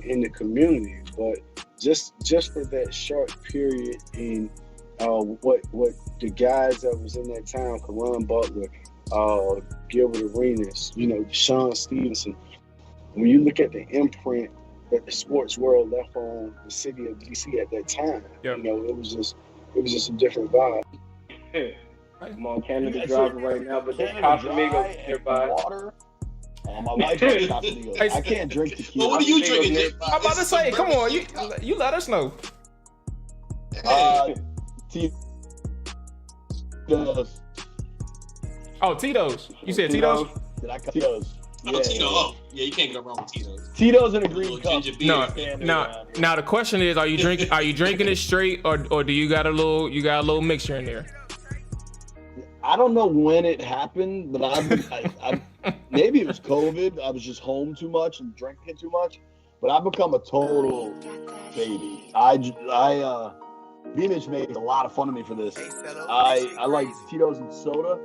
in the community. But just for that short period, and what the guys that was in that town, Karan Butler, Gilbert Arenas, Deshaun Stevenson. When you look at the imprint that the sports world left on the city of DC at that time, Yep. it was just a different vibe. I'm on Canada Drive right now, but there's Casamigos nearby. Water. My wife likes Casamigos. I can't drink tequila. Well, what are you drinking, Nick? I'm about to say, come on, you let us know. Tito's. Oh, Tito's. You said Tito's? Did I cut Tito's? Oh, Tito. Oh, yeah, you can't go wrong with Tito's. Tito's in a green cup. Now the question is, are you drinking it straight, or do you got a little mixture in there? I don't know when it happened, but I maybe it was COVID. I was just home too much and drinking too much. But I've become a total baby. Beamish made a lot of fun of me for this. I like Tito's and soda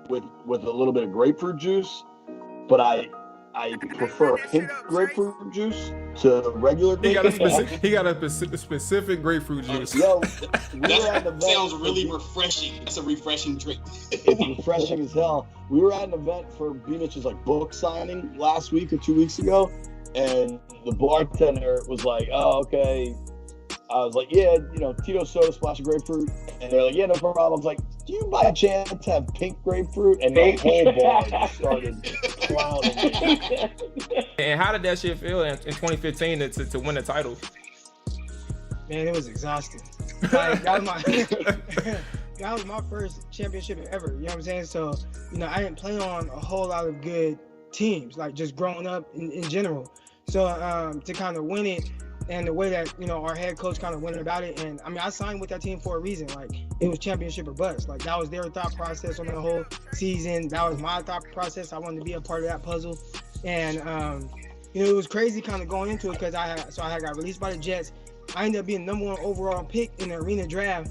with a little bit of grapefruit juice, but I prefer pink grapefruit juice to regular grapefruit. He got a specific grapefruit juice. Yo, that sounds really refreshing. That's a refreshing drink. It's refreshing as hell. We were at an event for Beamich's book signing last week or 2 weeks ago, and the bartender was like, "Oh, okay." I was like, "Yeah, Tito soda, splash of grapefruit," and they're like, "Yeah, no problem." I was like, "Do you by chance have pink grapefruit?" And the whole bar just started clowning me. And how did that shit feel in 2015 to win the title? Man, it was exhausting. That was my first championship ever. You know what I'm saying? So, I didn't play on a whole lot of good teams, just growing up in general. So to kind of win it, and the way that our head coach kind of went about it, and I signed with that team for a reason. It was championship or bust. That was their thought process on the whole season. That was my thought process. I wanted to be a part of that puzzle, and it was crazy kind of going into it because I got released by the Jets. I ended up being the #1 overall pick in the arena draft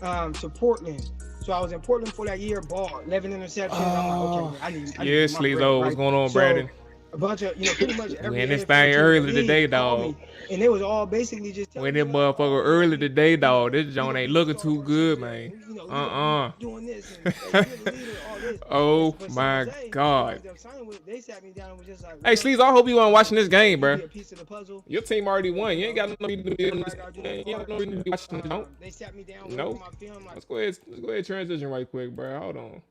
to Portland. So I was in Portland for that year. Ball 11 interceptions. I'm like, okay, I need Sleezo, what's going on, Brandon? A bunch of, pretty much every. When this thing early today, dog. And it was all basically just. When that motherfucker early today, dog. This joint ain't looking too good, man. Doing this and all this. Oh my God. They sat me down and was just like. Hey, Sleeves, I hope you weren't watching this game, bro. A piece of the puzzle. Your team already won. You ain't got no reason to be watching this. No. They sat me down. No. Let's go ahead transition right quick, bro. Hold on.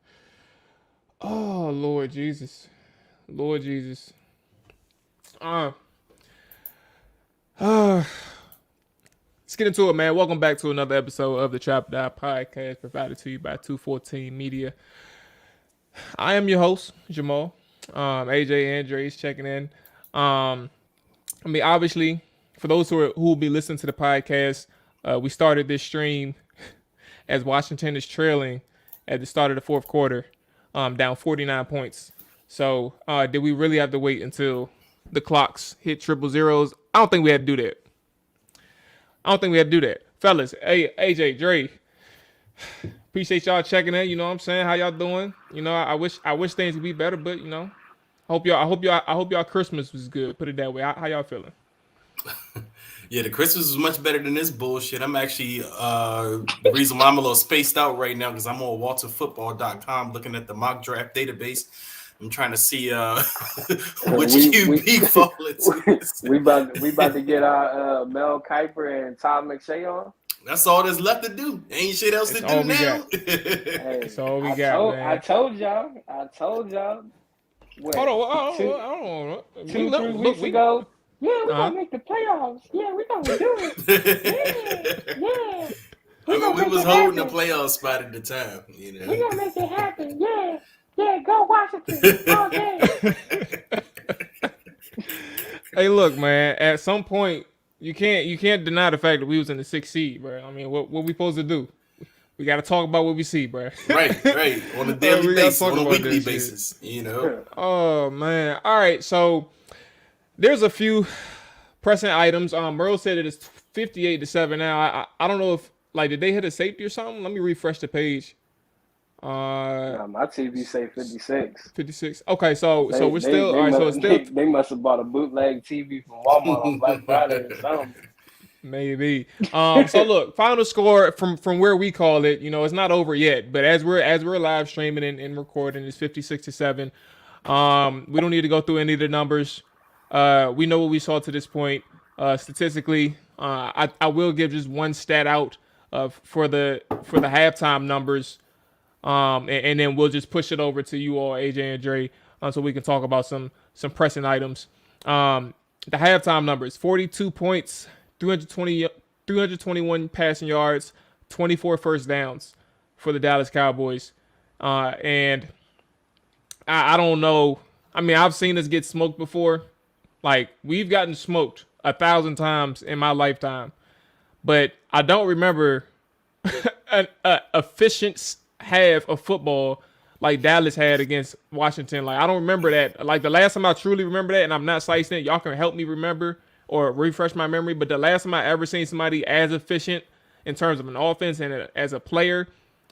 Oh Lord Jesus. Lord Jesus. Let's get into it, man. Welcome back to another episode of the Trap Die Podcast, provided to you by 214 Media. I am your host, Jamal. AJ Andres checking in. Obviously, for those who will be listening to the podcast, we started this stream as Washington is trailing at the start of the fourth quarter, down 49 points. So, did we really have to wait until the clocks hit triple zeros? I don't think we had to do that. Fellas, hey, AJ, Dre, appreciate y'all checking in. You know what I'm saying? How y'all doing? I wish things could be better, but I hope y'all Christmas was good. Put it that way. How y'all feeling? Yeah, the Christmas was much better than this bullshit. I'm actually the reason why I'm a little spaced out right now because I'm on WalterFootball.com looking at the mock draft database. I'm trying to see which QB fall into. We about to get our Mel Kiper and Todd McShay on. That's all there's left to do. Ain't shit else to do now. That's all we got, man. I told y'all. What, hold on. 2-3 weeks ago. Yeah, we're gonna make the playoffs. Yeah, we're gonna do it. Yeah. We was holding the playoff spot at the time. We're gonna make it happen. Yeah, go Washington all day. Hey, look, man. At some point, you can't deny the fact that we was in the 6th seed, bro. What we supposed to do? We got to talk about what we see, bro. Right. On a daily basis, on a weekly basis, Oh man. All right. So there's a few pressing items. Merle said it is 58-7 now. I don't know if did they hit a safety or something? Let me refresh the page. My TV say 56. 56. Okay, so They we're they still they all right. So it's must still they must have bought a bootleg TV from Walmart on Black Friday or something. maybe. So look, final score from where we call it. You know, it's not over yet, but as we're live streaming and recording, it's 56-7. We don't need to go through any of the numbers. We know what we saw to this point. Statistically, I will give just one stat out for the halftime numbers. And then we'll just push it over to you all, AJ and Dre, so we can talk about some pressing items. The halftime numbers: 42 points, 321 passing yards, 24 first downs for the Dallas Cowboys. And I don't know. I mean, I've seen us get smoked before. Like, we've gotten smoked 1,000 times in my lifetime, but I don't remember an efficient half of football like Dallas had against Washington. Like, I don't remember that. Like, the last time I truly remember that, and I'm not citing it, y'all can help me remember or refresh my memory, but the last time I ever seen somebody as efficient in terms of an offense and as a player,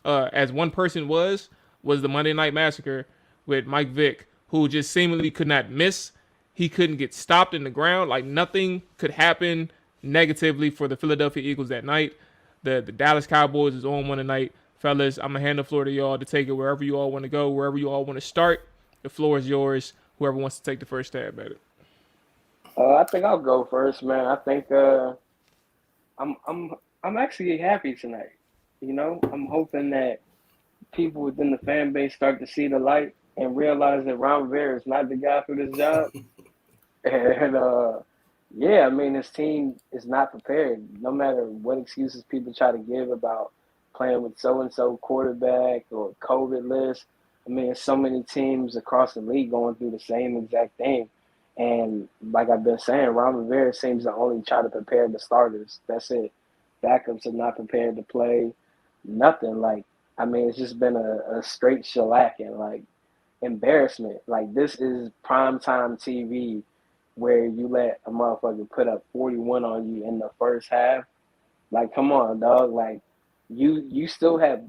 as one person was the Monday Night Massacre with Mike Vick, who just seemingly could not miss. He couldn't get stopped in the ground. Like, nothing could happen negatively for the Philadelphia Eagles that night. The Dallas Cowboys is on one tonight. Fellas, I'm going to hand the floor to y'all to take it wherever you all want to go, wherever you all want to start. The floor is yours. Whoever wants to take the first stab at it. I think I'll go first, man. I think I'm actually happy tonight. You know, I'm hoping that people within the fan base start to see the light and realize that Ron Rivera is not the guy for this job. And yeah, I mean, his team is not prepared. No matter what excuses people try to give about playing with so-and-so quarterback or COVID list. I mean, there's so many teams across the league going through the same exact thing. And like I've been saying, Ron Rivera seems to only try to prepare the starters. That's it. Backups are not prepared to play. Nothing. Like, I mean, it's just been a straight shellacking, like, embarrassment. Like, this is primetime TV where you let a motherfucker put up 41 on you in the first half. Like, come on, dog. Like, you still have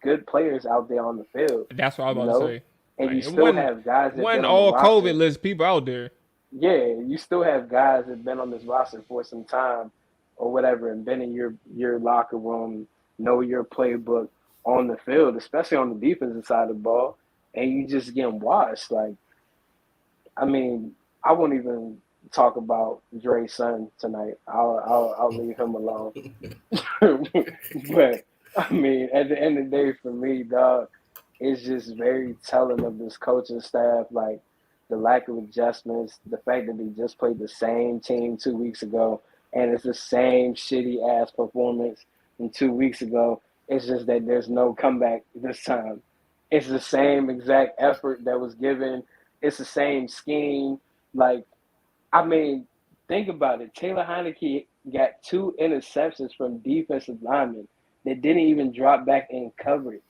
good players out there on the field. That's what I was about to say. And Like, you still have guys that wasn't been on the all roster. COVID list people out there. Yeah, you still have guys that been on this roster for some time or whatever and been in your locker room, know your playbook on the field, especially on the defensive side of the ball, and you just getting washed. Like, I mean, I won't even talk about Dre's son tonight. I'll leave him alone. But I mean, at the end of the day, for me, dog, it's just very telling of this coaching staff. Like, the lack of adjustments, the fact that they just played the same team 2 weeks ago, and it's the same shitty ass performance from 2 weeks ago. It's just that there's no comeback this time. It's the same exact effort that was given. It's the same scheme. Like, I mean, think about it. Taylor Heineke got 2 interceptions from defensive linemen that didn't even drop back in coverage.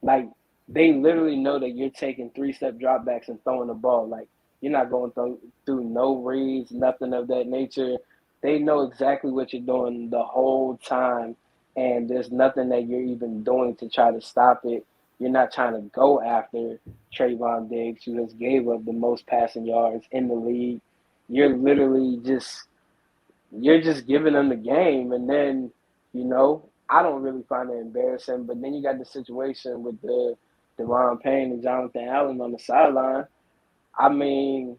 Like, they literally know that you're taking 3-step dropbacks and throwing the ball. Like, you're not going through no reads, nothing of that nature. They know exactly what you're doing the whole time, and there's nothing that you're even doing to try to stop it. You're not trying to go after Trayvon Diggs, who just gave up the most passing yards in the league. You're literally just giving them the game, and then, I don't really find it embarrassing. But then you got the situation with the Deron Payne and Jonathan Allen on the sideline. I mean,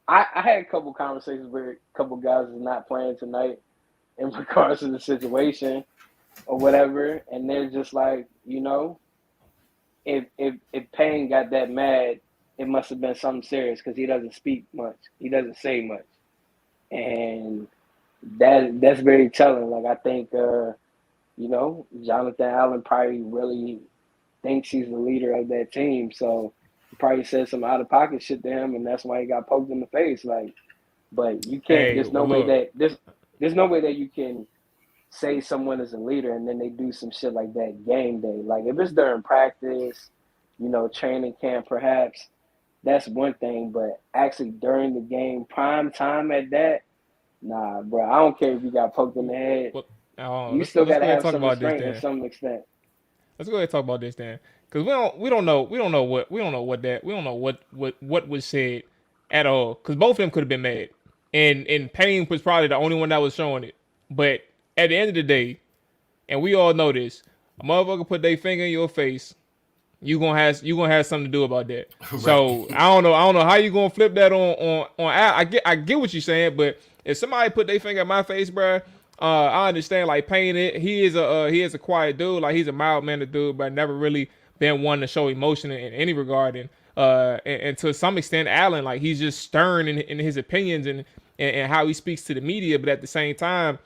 I had a couple conversations with a couple guys who's not playing tonight in regards to the situation or whatever, and they're just like, if Payne got that mad, it must have been something serious because he doesn't speak much. He doesn't say much. And that's very telling. Like, I think, Jonathan Allen probably really thinks he's the leader of that team. So he probably said some out-of-pocket shit to him, and that's why he got poked in the face. Like, but you can't. There's no way that you can say someone is a leader and then they do some shit like that game day. Like, if it's during practice, training camp perhaps, that's one thing. But actually during the game, prime time at that, nah, bro. I don't care if you got poked in the head. Well, you still got to have talk some about this restraint then. to some extent. Let's go ahead and talk about this then, because we don't know what was said at all. Because both of them could have been mad, and Payne was probably the only one that was showing it. But at the end of the day, and we all know this, a motherfucker put their finger in your face, you gonna have something to do about that. Right. So I don't know how you gonna flip that on Al. I get what you're saying, but if somebody put their finger in my face, bro, I understand. Like Payne, he is a quiet dude. Like he's a mild mannered dude, but never really been one to show emotion in any regard. And to some extent, Allen, like he's just stern in his opinions and how he speaks to the media. But at the same time,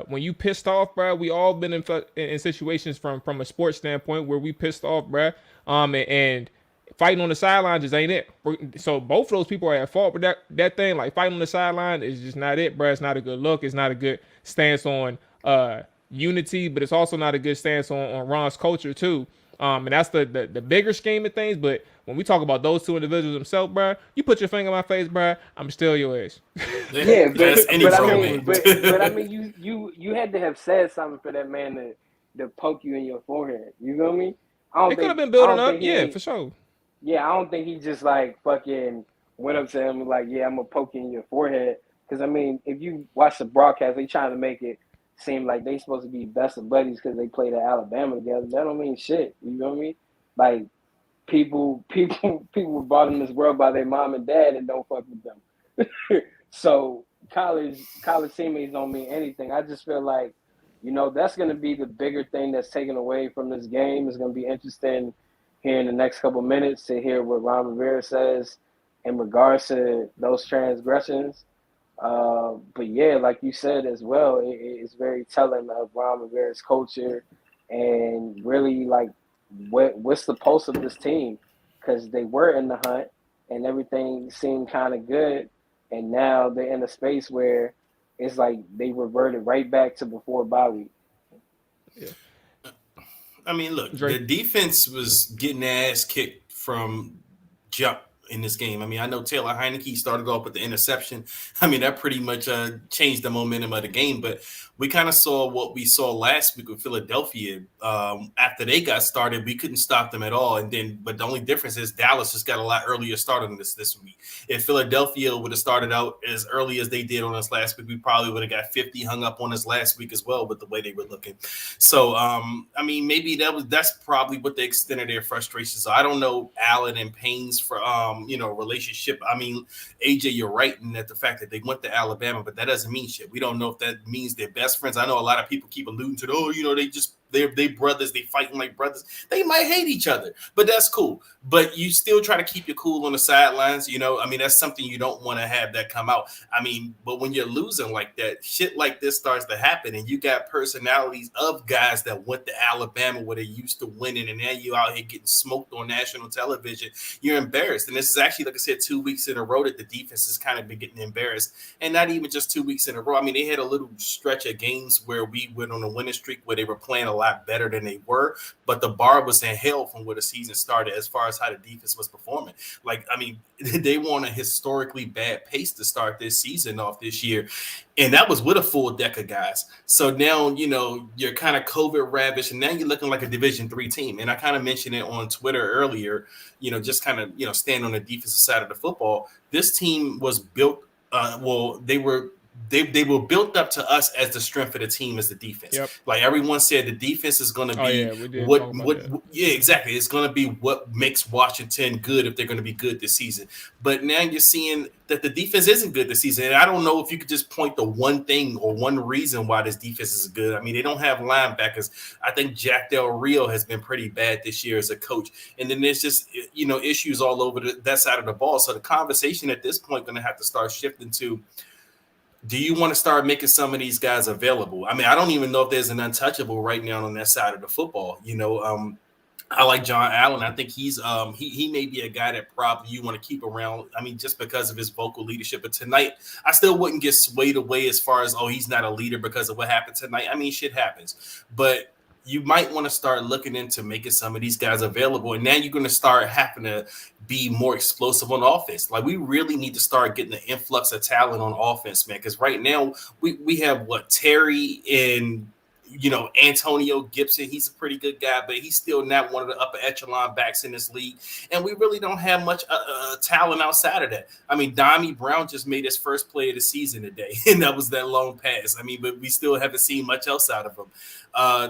when you pissed off, bro, we all been in situations from a sports standpoint where we pissed off, bro. And fighting on the sideline just ain't it. So both of those people are at fault, but that thing, like fighting on the sideline, is just not it, bro. It's not a good look. It's not a good stance on unity, but it's also not a good stance on Ron's culture too. And that's the bigger scheme of things. But when we talk about those two individuals themselves, bro, you put your finger in my face, bro, I'm still your ass. Yeah, but but I mean, you had to have said something for that man to poke you in your forehead. You feel me? It could have been building up, yeah, for sure. Yeah, I don't think he just like fucking went up to him and like, yeah, I'm gonna poke you in your forehead. Because I mean, if you watch the broadcast, they trying to make it seem like they supposed to be best of buddies because they played at Alabama together. That don't mean shit. You know what I mean? Like people were brought in this world by their mom and dad and don't fuck with them. So college teammates don't mean anything. I just feel like, that's going to be the bigger thing that's taken away from this game. It's going to be interesting here in the next couple minutes to hear what Ron Rivera says in regards to those transgressions. But yeah, like you said as well, it's very telling of Ron Rivera's culture and really like what's the pulse of this team, because they were in the hunt and everything seemed kind of good, and now they're in a space where it's like they reverted right back to before bye week. Yeah. I mean, look, the defense was getting their ass kicked from jump in this game. I mean, I know Taylor Heineke started off with the interception. I mean, that pretty much changed the momentum of the game. But we kind of saw what we saw last week with Philadelphia. After they got started, we couldn't stop them at all. But the only difference is Dallas just got a lot earlier started on this week. If Philadelphia would have started out as early as they did on us last week, we probably would have got 50 hung up on us last week as well with the way they were looking. So, I mean, maybe that's probably what the extent of their frustration. So I don't know Allen and Payne's for relationship. I mean, AJ, you're right in that the fact that they went to Alabama, but that doesn't mean shit. We don't know if that means they're best friends. I know a lot of people keep alluding to, they brothers, they fighting like brothers. They might hate each other, but that's cool. But you still try to keep your cool on the sidelines, I mean, that's something you don't want to have that come out. I mean, but when you're losing like that, shit like this starts to happen, and you got personalities of guys that went to Alabama where they used to winning, and now you out here getting smoked on national television. You're embarrassed. And this is actually, like I said, 2 weeks in a row that the defense has kind of been getting embarrassed, and not even just 2 weeks in a row. I mean, they had a little stretch of games where we went on a winning streak where they were playing a lot better than they were, but the bar was in hell from where the season started as far as how the defense was performing. Like, I mean, they were on a historically bad pace to start this season off this year, and that was with a full deck of guys. So now, you're kind of COVID ravished, and now you're looking like a Division III team. And I kind of mentioned it on Twitter earlier, just kind of, stand on the defensive side of the football. This team was built, they were built up to us as the strength of the team as the defense. Yep. Like everyone said, the defense is going to be exactly. It's going to be what makes Washington good if they're going to be good this season. But now you're seeing that the defense isn't good this season. And I don't know if you could just point to one thing or one reason why this defense is good. I mean, they don't have linebackers. I think Jack Del Rio has been pretty bad this year as a coach. And then there's just, issues all over that side of the ball. So the conversation at this point going to have to start shifting to, do you want to start making some of these guys available? I mean, I don't even know if there's an untouchable right now on that side of the football. I like John Allen. I think he's he may be a guy that probably you want to keep around. I mean, just because of his vocal leadership. But tonight, I still wouldn't get swayed away as far as, he's not a leader because of what happened tonight. I mean, shit happens. But you might want to start looking into making some of these guys available. And now you're going to start having to be more explosive on offense. Like, we really need to start getting the influx of talent on offense, man. Because right now we have Terry and Antonio Gibson, he's a pretty good guy, but he's still not one of the upper echelon backs in this league. And we really don't have much talent outside of that. I mean, Dami Brown just made his first play of the season today, and that was that long pass. I mean, but we still haven't seen much else out of him.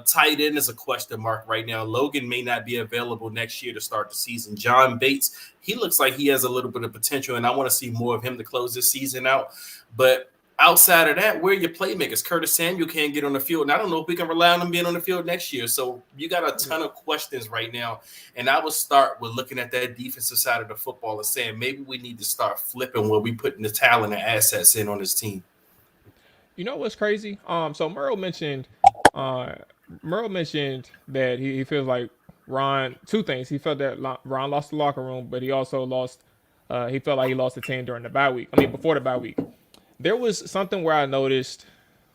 Tight end is a question mark right now. Logan may not be available next year to start the season. John Bates, he looks like he has a little bit of potential, and I want to see more of him to close this season out. But outside of that, where are your playmakers? Curtis Samuel can't get on the field, and I don't know if we can rely on him being on the field next year. So you got a ton of questions right now, and I would start with looking at that defensive side of the football and saying maybe we need to start flipping where we putting the talent and assets in on this team. You know what's crazy? So Merle mentioned that he feels like Ron. Two things. He felt that Ron lost the locker room, but he also lost. He felt like he lost the team during the bye week. I mean, before the bye week. There was something where I noticed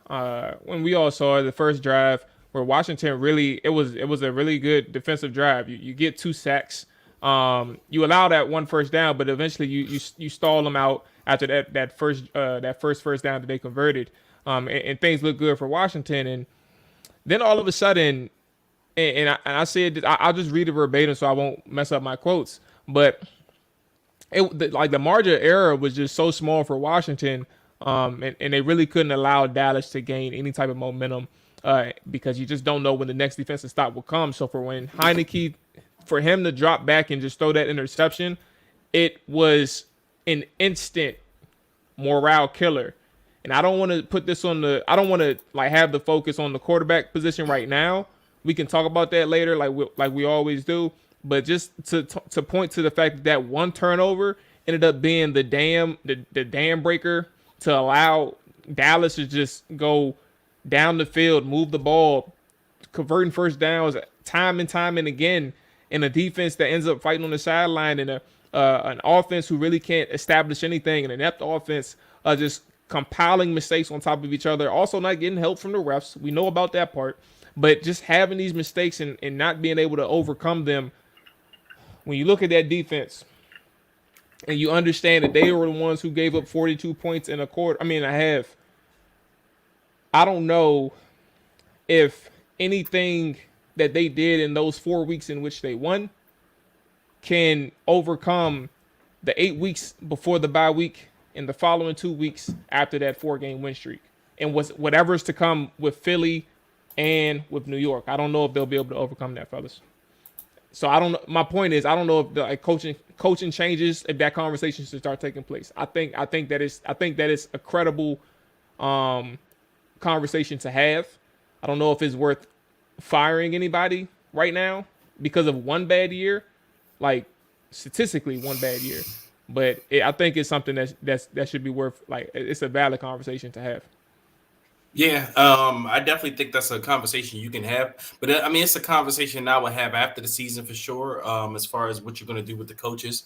when we all saw the first drive where Washington really it was a really good defensive drive. You get 2 sacks. You allow that one first down, but eventually you stall them out after that first down that they converted. And things look good for Washington. And then all of a sudden, and I said I'll just read it verbatim so I won't mess up my quotes, but the margin of error was just so small for Washington. And they really couldn't allow Dallas to gain any type of momentum because you just don't know when the next defensive stop will come. So for when Heineke, for him to drop back and just throw that interception, it was an instant morale killer. And I don't want to put this on I don't want to have the focus on the quarterback position right now. We can talk about that later, like we always do. But just to point to the fact that one turnover ended up being the dam breaker to allow Dallas to just go down the field, move the ball, converting first downs time and again, in a defense that ends up fighting on the sideline, and an offense who really can't establish anything, and an inept offense just compiling mistakes on top of each other, also not getting help from the refs. We know about that part, but just having these mistakes and not being able to overcome them. When you look at that defense, and you understand that they were the ones who gave up 42 points in a half. I don't know if anything that they did in those 4 weeks in which they won can overcome the 8 weeks before the bye week and the following 2 weeks after that 4-game win streak. And whatever's to come with Philly and with New York. I don't know if they'll be able to overcome that, fellas. So I don't. My point is, I don't know if the coaching changes, if that conversation should start taking place. I think that is a credible conversation to have. I don't know if it's worth firing anybody right now because of one bad year, like statistically one bad year. But I think it's something that should be worth, it's a valid conversation to have. Yeah, I definitely think that's a conversation you can have. But it's a conversation I would have after the season for sure, as far as what you're going to do with the coaches.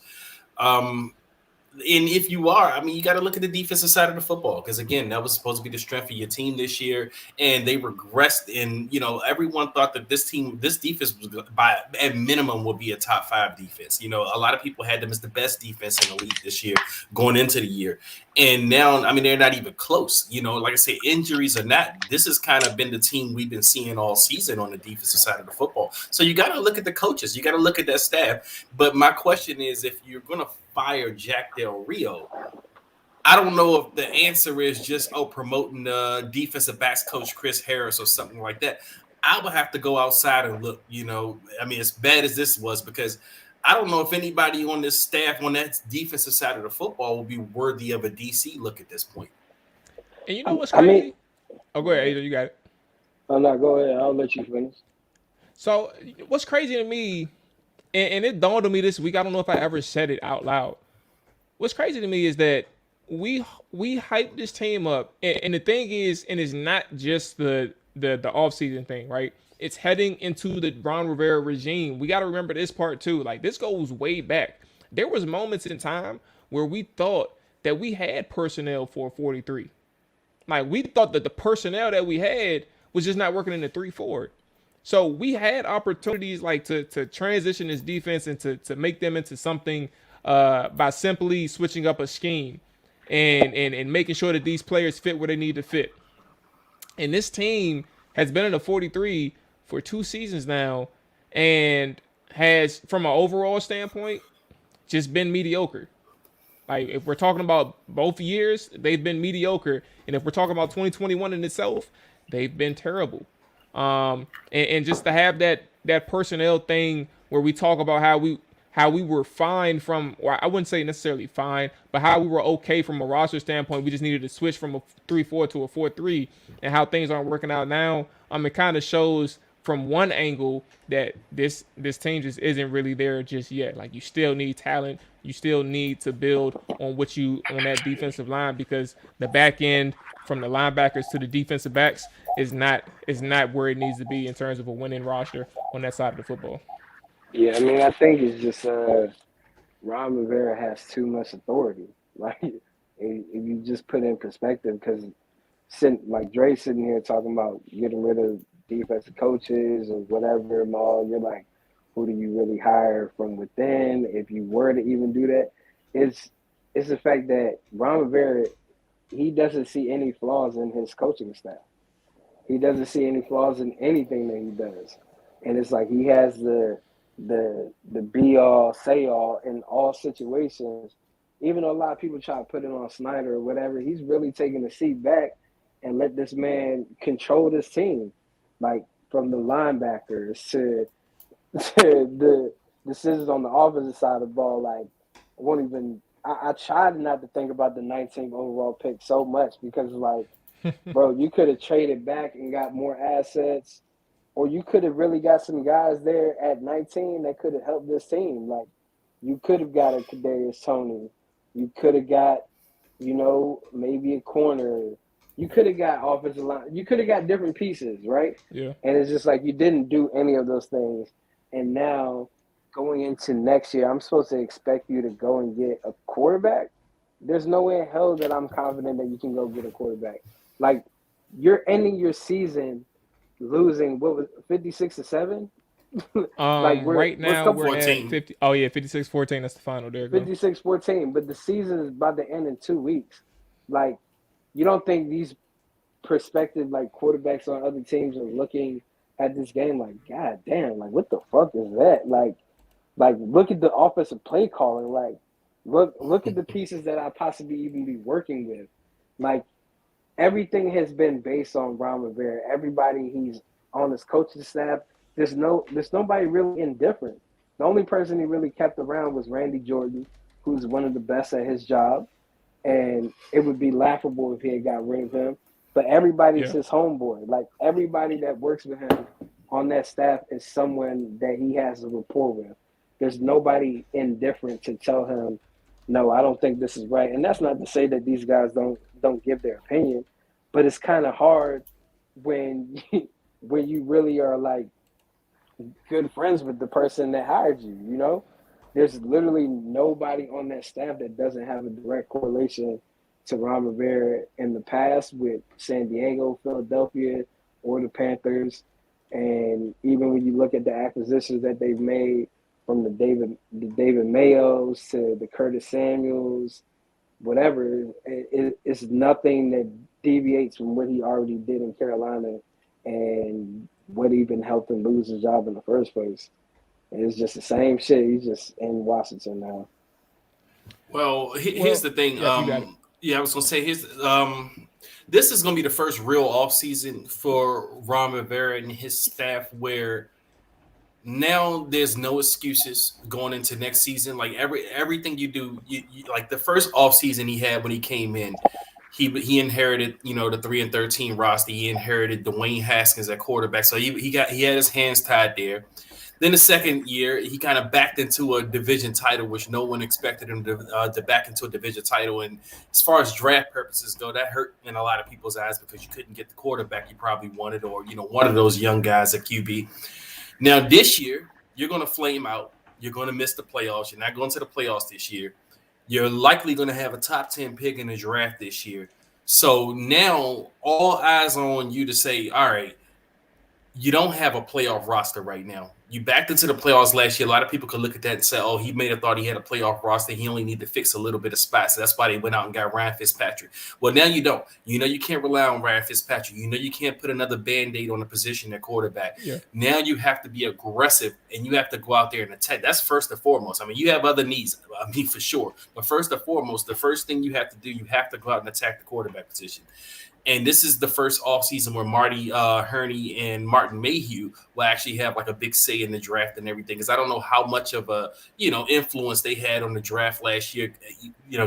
And if you are, you got to look at the defensive side of the football, because again, that was supposed to be the strength of your team this year, and they regressed. And everyone thought that this defense was by at minimum would be a top 5 defense. A lot of people had them as the best defense in the league this year going into the year, and now they're not even close. Like I say, injuries or not, this has kind of been the team we've been seeing all season on the defensive side of the football. So you got to look at the coaches, you got to look at that staff. But my question is, if you're going to fire Jack Del Rio, I don't know if the answer is just promoting the defensive backs coach Chris Harris or something like that. I would have to go outside and look. As bad as this was, because I don't know if anybody on this staff on that defensive side of the football will be worthy of a DC look at this point. And you know what's crazy? Go ahead, Ada, you got it. Oh no, go ahead. I'll let you finish. So what's crazy to me, and it dawned on me this week, I don't know if I ever said it out loud. What's crazy to me is that we hyped this team up, and the thing is, and it's not just the offseason thing, right? It's heading into the Ron Rivera regime. We got to remember this part too. This goes way back. There was moments in time where we thought that we had personnel for 43. We thought that the personnel that we had was just not working in the 3-4. So we had opportunities to transition this defense and to make them into something by simply switching up a scheme and making sure that these players fit where they need to fit. And this team has been in the 43 for 2 seasons now, and has, from an overall standpoint, just been mediocre. Like, if we're talking about both years, they've been mediocre, and if we're talking about 2021 in itself, they've been terrible. And just to have that personnel thing where we talk about how we were fine from, or I wouldn't say necessarily fine, but how we were okay from a roster standpoint. We just needed to switch from a 3-4 to a 4-3, and how things aren't working out now. It kind of shows from one angle that this team just isn't really there just yet. Like, you still need talent. You still need to build on that defensive line, because the back end, from the linebackers to the defensive backs, is not where it needs to be in terms of a winning roster on that side of the football. Yeah, I mean, I think it's just Ron Rivera has too much authority. Like, if you just put it in perspective, because like Dre's sitting here talking about getting rid of defensive coaches or whatever, and all, you're like, who do you really hire from within? If you were to even do that, it's the fact that Ron Rivera, he doesn't see any flaws in his coaching staff. He doesn't see any flaws in anything that he does, and it's like he has the be all say all in all situations. Even though a lot of people try to put it on Snyder or whatever, he's really taking a seat back and let this man control this team, like from the linebackers to the decisions on the offensive side of the ball. Like, I tried not to think about the 19th overall pick so much, because, like, bro, you could have traded back and got more assets, or you could have really got some guys there at 19 that could have helped this team. Like, you could have got a Kadarius Toney. You could have got, maybe a corner. You could have got offensive line. You could have got different pieces, right? Yeah. And it's just like you didn't do any of those things. And now, going into next year, I'm supposed to expect you to go and get a quarterback? There's no way in hell that I'm confident that you can go get a quarterback. Like, you're ending your season losing, 56-7? Right now we're 14. at 50. Oh yeah, 56-14. That's the final. There you go. 56-14, but the season is about to end in 2 weeks. Like, you don't think these prospective, like, quarterbacks on other teams are looking at this game like, God damn, like, what the fuck is that? Like look at the offensive play calling. Like, look at the pieces that I possibly even be working with. Like, everything has been based on Ron Rivera. Everybody he's on his coaching staff, there's nobody really indifferent. The only person he really kept around was Randy Jordan, who's one of the best at his job, and it would be laughable if he had got rid of him. But everybody's his homeboy. Like, everybody that works with him on that staff is someone that he has a rapport with. There's nobody indifferent to tell him, no, I don't think this is right. And that's not to say that these guys don't give their opinion, but it's kind of hard when you really are, like, good friends with the person that hired you, There's literally nobody on that staff that doesn't have a direct correlation to Ron Rivera in the past with San Diego, Philadelphia, or the Panthers. And even when you look at the acquisitions that they've made, from the David Mayos to the Curtis Samuels, whatever, it's nothing that deviates from what he already did in Carolina and what even helped him lose his job in the first place. And it's just the same shit. He's just in Washington now. Well, here's the thing. I was gonna say this is gonna be the first real offseason for Ron Rivera and his staff, where now there's no excuses going into next season. Like, everything you do, you like the first offseason he had when he came in, he inherited, the 3-13 roster. He inherited Dwayne Haskins at quarterback, so he had his hands tied there. Then the second year, he kind of backed into a division title, which no one expected him to back into a division title. And as far as draft purposes go, that hurt in a lot of people's eyes, because you couldn't get the quarterback you probably wanted, or one of those young guys at QB. Now this year, you're going to flame out. You're going to miss the playoffs. You're not going to the playoffs this year. You're likely going to have a top 10 pick in the draft this year. So now all eyes are on you to say, all right, you don't have a playoff roster right now. You backed into the playoffs last year. A lot of people could look at that and say, oh, he may have thought he had a playoff roster. He only need to fix a little bit of spots. So that's why they went out and got Ryan Fitzpatrick. Well, now you don't. You know you can't rely on Ryan Fitzpatrick. You know you can't put another Band-Aid on the position at quarterback. Yeah. Now you have to be aggressive, and you have to go out there and attack. That's first and foremost. I mean, you have other needs, for sure. But first and foremost, the first thing you have to do, you have to go out and attack the quarterback position. And this is the first offseason where Marty Herney and Martin Mayhew will actually have like a big say in the draft and everything. Because I don't know how much of a, influence they had on the draft last year,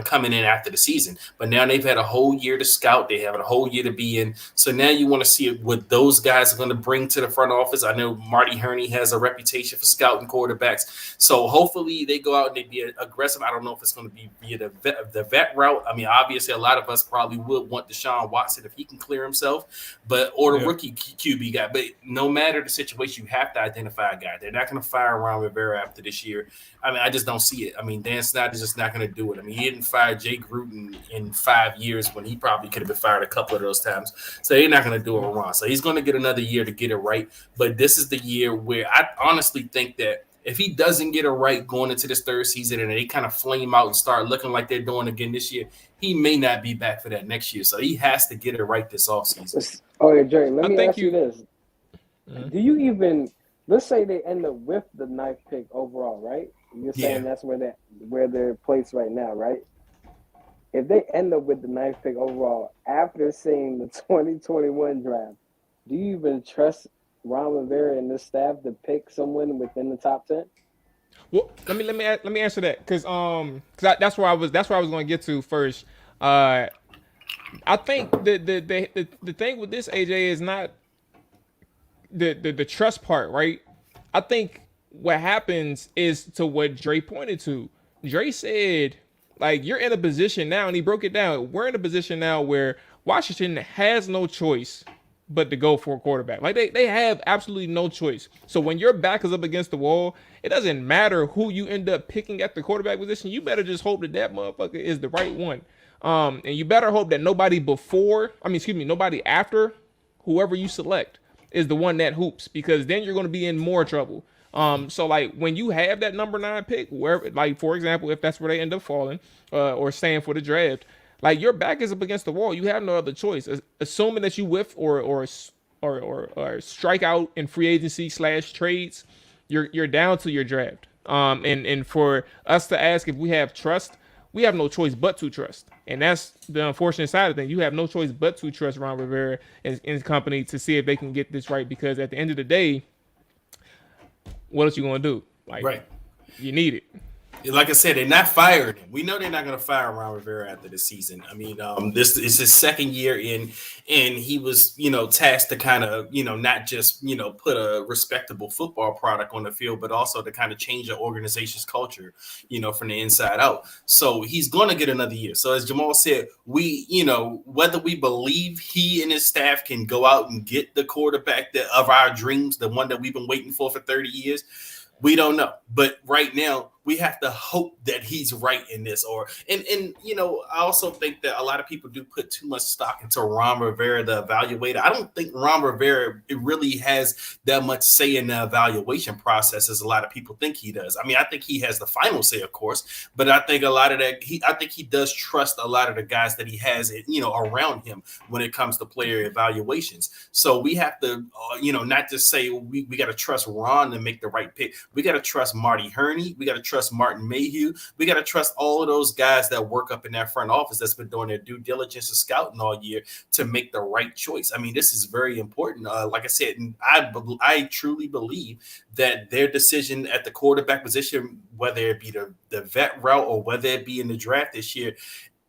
coming in after the season. But now they've had a whole year to scout. They have a whole year to be in. So now you want to see what those guys are going to bring to the front office. I know Marty Herney has a reputation for scouting quarterbacks. So hopefully they go out and they be aggressive. I don't know if it's going to be via the vet route. I mean, obviously a lot of us probably would want Deshaun Watson if he can clear himself, or the rookie QB guy. But no matter the situation, you have to identify a guy. They're not going to fire Ron Rivera after this year. I mean, I just don't see it. I mean, Dan Snyder's just not going to do it. I mean, he didn't fire Jay Gruden in 5 years when he probably could have been fired a couple of those times. So they're not going to do it with Ron. So he's going to get another year to get it right. But this is the year where I honestly think that if he doesn't get it right going into this third season and they kind of flame out and start looking like they're doing again this year, he may not be back for that next year. So he has to get it right this offseason. Oh, yeah, Jerry, let me ask you this. Do you even – let's say they end up with the 9th pick overall, right? You're saying that's where they're placed right now, right? If they end up with the 9th pick overall after seeing the 2021 draft, do you even trust Ron Rivera and this staff to pick someone within the top 10? Well, let me answer that because that's where I was going to get to first. I think the thing with this, AJ, is not the trust part, right? I think what happens is to what Dre pointed to. Dre said, like, you're in a position now, and he broke it down. We're in a position now where Washington has no choice but to go for a quarterback. Like, they have absolutely no choice. So when your back is up against the wall, it doesn't matter who you end up picking at the quarterback position. You better just hope that motherfucker is the right one. And you better hope that nobody after whoever you select is the one that hoops, because then you're going to be in more trouble. So like when you have that number 9 pick, wherever, like for example, if that's where they end up falling, or staying for the draft, like your back is up against the wall. You have no other choice. Assuming that you whiff or strike out in free agency / trades, you're down to your draft. And for us to ask if we have trust, we have no choice but to trust. And that's the unfortunate side of things. You have no choice but to trust Ron Rivera and his company to see if they can get this right. Because at the end of the day, what else you gonna do? Like, right. You need it. Like I said, they're not firing him. We know they're not going to fire Ron Rivera after the season. I mean, this is his second year in, and he was, tasked to kind of, not just, put a respectable football product on the field, but also to kind of change the organization's culture, from the inside out. So he's going to get another year. So as Jamal said, we, whether we believe he and his staff can go out and get the quarterback of our dreams, the one that we've been waiting for 30 years, we don't know. But right now, we have to hope that he's right in this. And I also think that a lot of people do put too much stock into Ron Rivera, the evaluator. I don't think Ron Rivera really has that much say in the evaluation process as a lot of people think he does. I mean, I think he has the final say, of course, but I think a lot of that, I think he does trust a lot of the guys that he has, around him when it comes to player evaluations. So we have to, not just say we got to trust Ron to make the right pick. We got to trust Marty Herney. We got to trust Martin Mayhew. We got to trust all of those guys that work up in that front office that's been doing their due diligence and scouting all year to make the right choice. I mean, this is very important. Like I said, I truly believe that their decision at the quarterback position, whether it be the vet route or whether it be in the draft this year,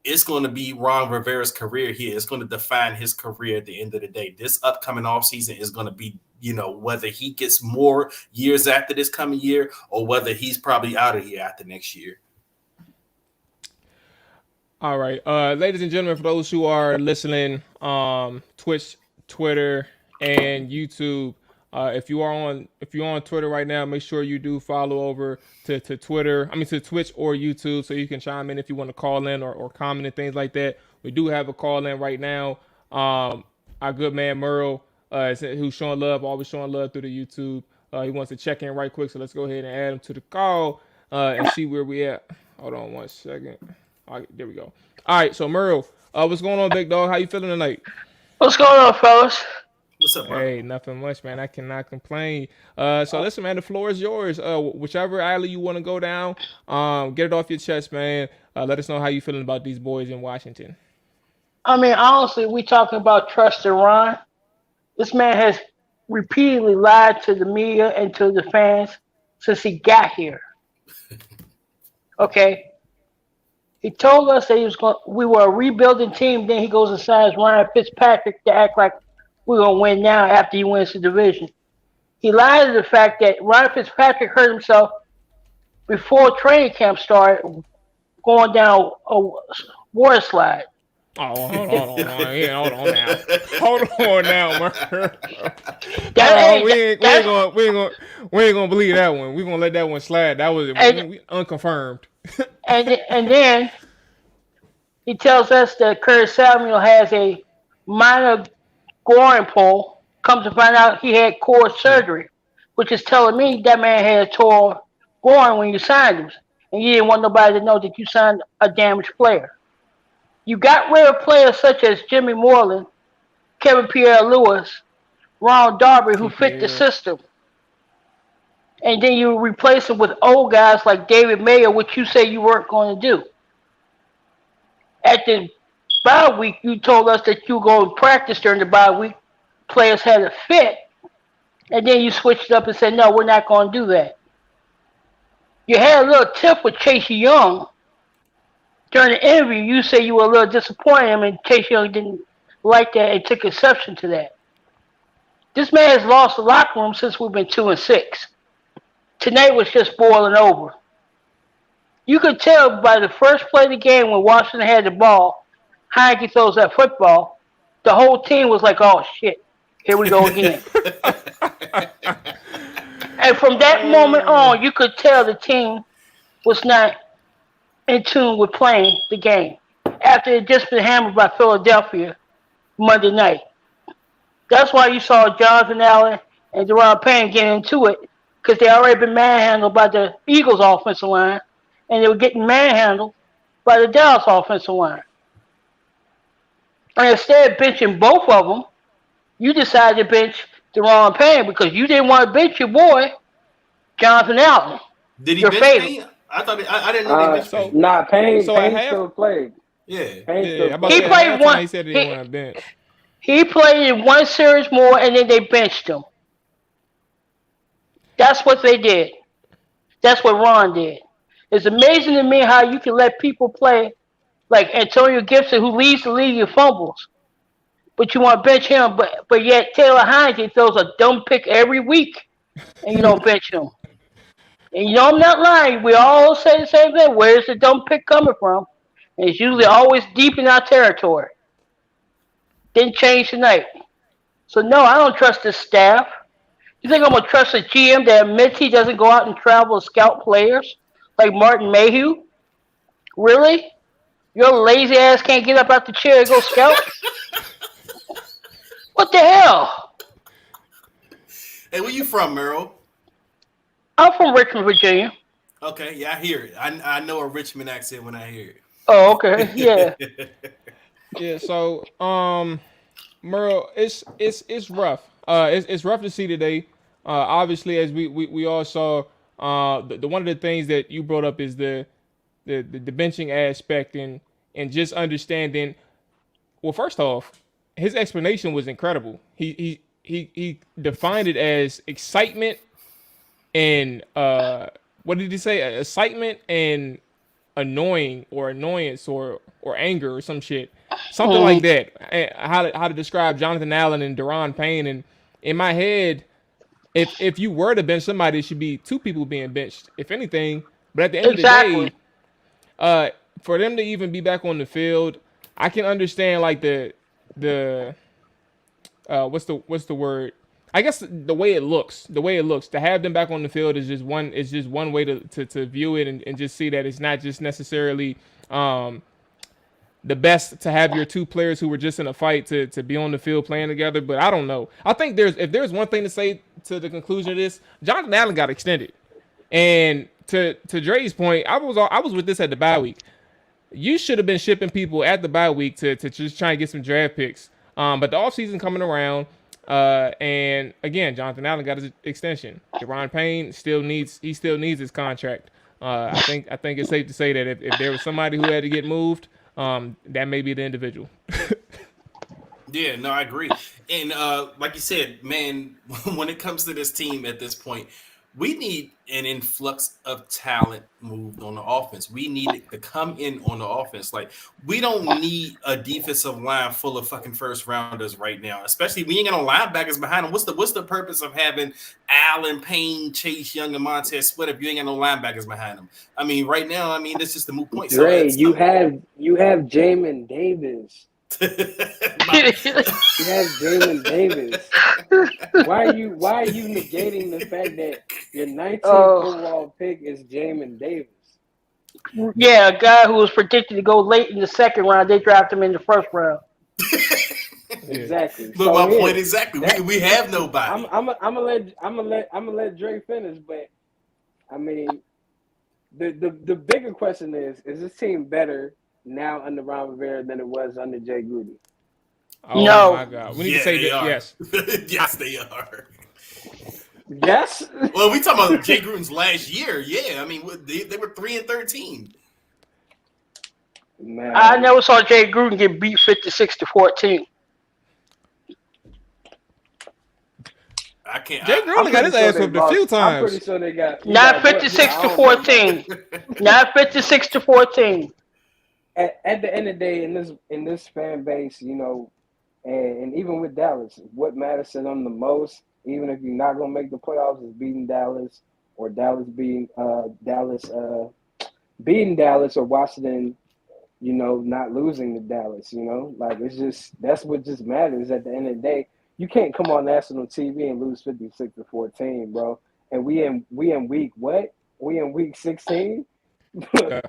it's going to be Ron Rivera's career here. It's going to define his career at the end of the day. This upcoming offseason is going to be, whether he gets more years after this coming year or whether he's probably out of here after next year. All right. Ladies and gentlemen, for those who are listening, Twitch, Twitter, and YouTube, if you're on Twitter right now, make sure you do follow over to Twitch or YouTube, so you can chime in if you want to call in or comment and things like that. We do have a call in right now. Our good man Merle, who's showing love, always showing love through the YouTube. He wants to check in right quick, so let's go ahead and add him to the call and see where we at. Hold on 1 second. All right, there we go. All right, so Merle, what's going on, big dog? How you feeling tonight? What's going on, fellas? What's up, bro? Hey, nothing much, man. I cannot complain. So listen, man, the floor is yours. Whichever alley you want to go down, get it off your chest, man. Let us know how you feeling about these boys in Washington. I mean, honestly, we talking about trusting Ron. This man has repeatedly lied to the media and to the fans since he got here. Okay, he told us that we were a rebuilding team. Then he goes and signs Ryan Fitzpatrick to act like we're gonna win now after he wins the division. He lied to the fact that Ryan Fitzpatrick hurt himself before training camp started, going down a water slide. Oh, hold on now. Hold on now, man. We ain't gonna believe that one. We gonna let that one slide. That was unconfirmed. and then he tells us that Curtis Samuel has a minor groin pull. Comes to find out he had core surgery, which is telling me that man had a tore groin when you signed him, and you didn't want nobody to know that you signed a damaged player. You got rid of players such as Jimmy Moreland, Kevin Pierre-Louis, Ron Darby, who fit the system. And then you replace them with old guys like David Mayer, which you say you weren't going to do. At the bye week, you told us that you were going to practice during the bye week. Players had a fit. And then you switched it up and said, no, we're not going to do that. You had a little tiff with Chase Young. During the interview, you say you were a little disappointed in him, and Chase Young didn't like that and took exception to that. This man has lost the locker room since we've been 2-6. Tonight was just boiling over. You could tell by the first play of the game when Washington had the ball, Heineke throws that football, the whole team was like, oh, shit, here we go again. And from that moment on, you could tell the team was not in tune with playing the game after it just been hammered by Philadelphia Monday night. That's why you saw Jonathan Allen and Deron Payne getting into it, because they already been manhandled by the Eagles offensive line, and they were getting manhandled by the Dallas offensive line. And instead of benching both of them, you decided to bench Deron Payne because you didn't want to bench your boy, Jonathan Allen. Did he bench Payne? I didn't know they benched Payne. Nah, Payne still played. Yeah. He played one. He said he didn't want to bench. He played in one series more, and then they benched him. That's what they did. That's what Ron did. It's amazing to me how you can let people play like Antonio Gibson, who leads the league in fumbles, but you want to bench him, but yet Taylor Heineke throws a dumb pick every week, and you don't bench him. And you know I'm not lying. We all say the same thing. Where's the dumb pick coming from? And it's usually always deep in our territory. Didn't change tonight. So, no, I don't trust this staff. You think I'm going to trust a GM that admits he doesn't go out and travel to scout players like Martin Mayhew? Really? Your lazy ass can't get up out the chair and go scout? What the hell? Hey, where you from, Merrill? I'm from Richmond, Virginia. Okay, yeah, I hear it. I know a Richmond accent when I hear it. Oh, okay, yeah. Yeah, so Merle, it's rough. It's rough to see today. Obviously, as we all saw, the one of the things that you brought up is the benching aspect and just understanding. Well, first off, his explanation was incredible. He defined it as excitement and what did he say? Excitement and annoyance or anger or some shit. Something like that. How to describe Jonathan Allen and Deron Payne. And in my head, if you were to bench somebody, it should be two people being benched, if anything. But at the end of the day, for them to even be back on the field, I can understand like the what's the word? I guess the way it looks. To have them back on the field is just one way to view it and just see that it's not just necessarily the best to have your two players who were just in a fight to be on the field playing together. But I don't know. I think if there's one thing to say to the conclusion of this, Jonathan Allen got extended. And to Dre's point, I was with this at the bye week. You should have been shipping people at the bye week to just try and get some draft picks. But the offseason coming around, and again, Jonathan Allen got his extension. Deron Payne still needs his contract. I think it's safe to say that if there was somebody who had to get moved, that may be the individual. Yeah, no, I agree. And like you said, man, when it comes to this team at this point, we need an influx of talent moved on the offense. We need it to come in on the offense. Like, we don't need a defensive line full of fucking first rounders right now, especially we ain't got no linebackers behind them. What's the purpose of having Allen, Payne, Chase Young, and Montez Sweat if you ain't got no linebackers behind them? I mean, right now, it's just a moot point. Dre, you have Jamin Davis. You have Jamin Davis. Why are you negating the fact that your 19th overall pick is Jamin Davis? Yeah, a guy who was predicted to go late in the second round. They drafted him in the first round. Exactly. But so my point exactly. We have nobody. I'm gonna let Dre finish, but I mean, the bigger question is this team better now under Ron Rivera than it was under Jay Gruden? Oh no. My God. We need to say that. Yes. Yes, they are. Yes. Well, we talking about Jay Gruden's last year. Yeah, I mean, they were 3-13. Man. I never saw Jay Gruden get beat 56-14. I can't. Jay Gruden got his ass whipped a few times. I'm pretty sure they got not 56-14. Not 56-14. At the end of the day, in this fan base, you know, and even with Dallas, what matters to them the most, even if you're not gonna make the playoffs, is beating Dallas or beating Dallas or Washington, you know, not losing to Dallas. You know, like that's what just matters at the end of the day. You can't come on national TV and lose 56-14, bro. And we in week what? We in week 16.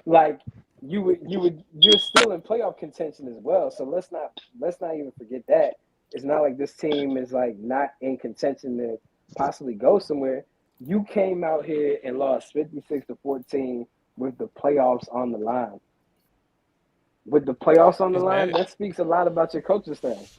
Like. You're still in playoff contention as well. So let's not even forget that. It's not like this team is like not in contention to possibly go somewhere. You came out here and lost 56-14 with the playoffs on the line. With the playoffs on the line, that speaks a lot about your coaching staff.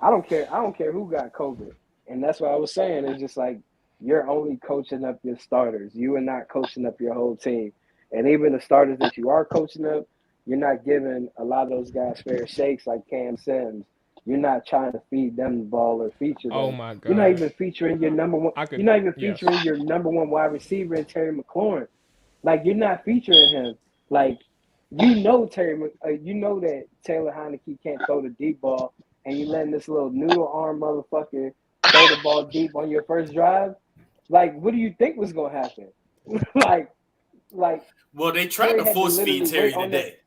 I don't care who got COVID. And that's what I was saying. It's just like you're only coaching up your starters. You are not coaching up your whole team. And even the starters that you are coaching up, you're not giving a lot of those guys fair shakes like Cam Sims. You're not trying to feed them the ball or feature them. Oh my God! You're not even featuring your number one. You're not even featuring your number one wide receiver in Terry McLaurin. Like you're not featuring him. Like you know you know that Taylor Heineke can't throw the deep ball, and you letting this little noodle arm motherfucker throw the ball deep on your first drive. Like what do you think was gonna happen? like. Well, they tried to force feed Terry today.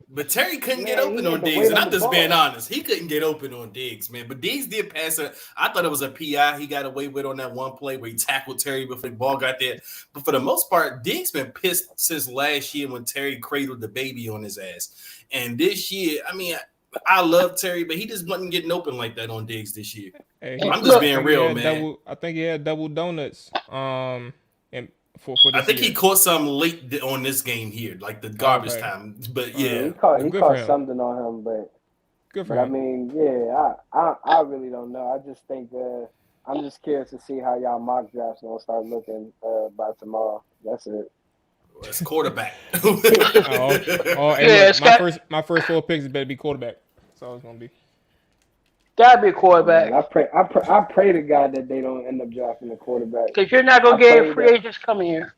But Terry couldn't get open on Diggs. And I'm just being honest. He couldn't get open on Diggs, man. But Diggs did pass it. I thought it was a PI he got away with on that one play where he tackled Terry before the ball got there. But for the most part, Diggs been pissed since last year when Terry cradled the baby on his ass. And this year, I mean, I love Terry, but he just wasn't getting open like that on Diggs this year. Hey, I'm just being real, man. I think he had double donuts. And for I think he caught some late on this game here, like the garbage time. But yeah, he caught something on him. But good for him. I mean, yeah, I really don't know. I just think I'm just curious to see how y'all mock drafts gonna start looking by tomorrow. That's it. Well, it's quarterback. My first 4 picks better be quarterback. That's all it's gonna be. Gotta be a quarterback. Man, I pray to God that they don't end up drafting a quarterback. Because you're not gonna get free agents coming here.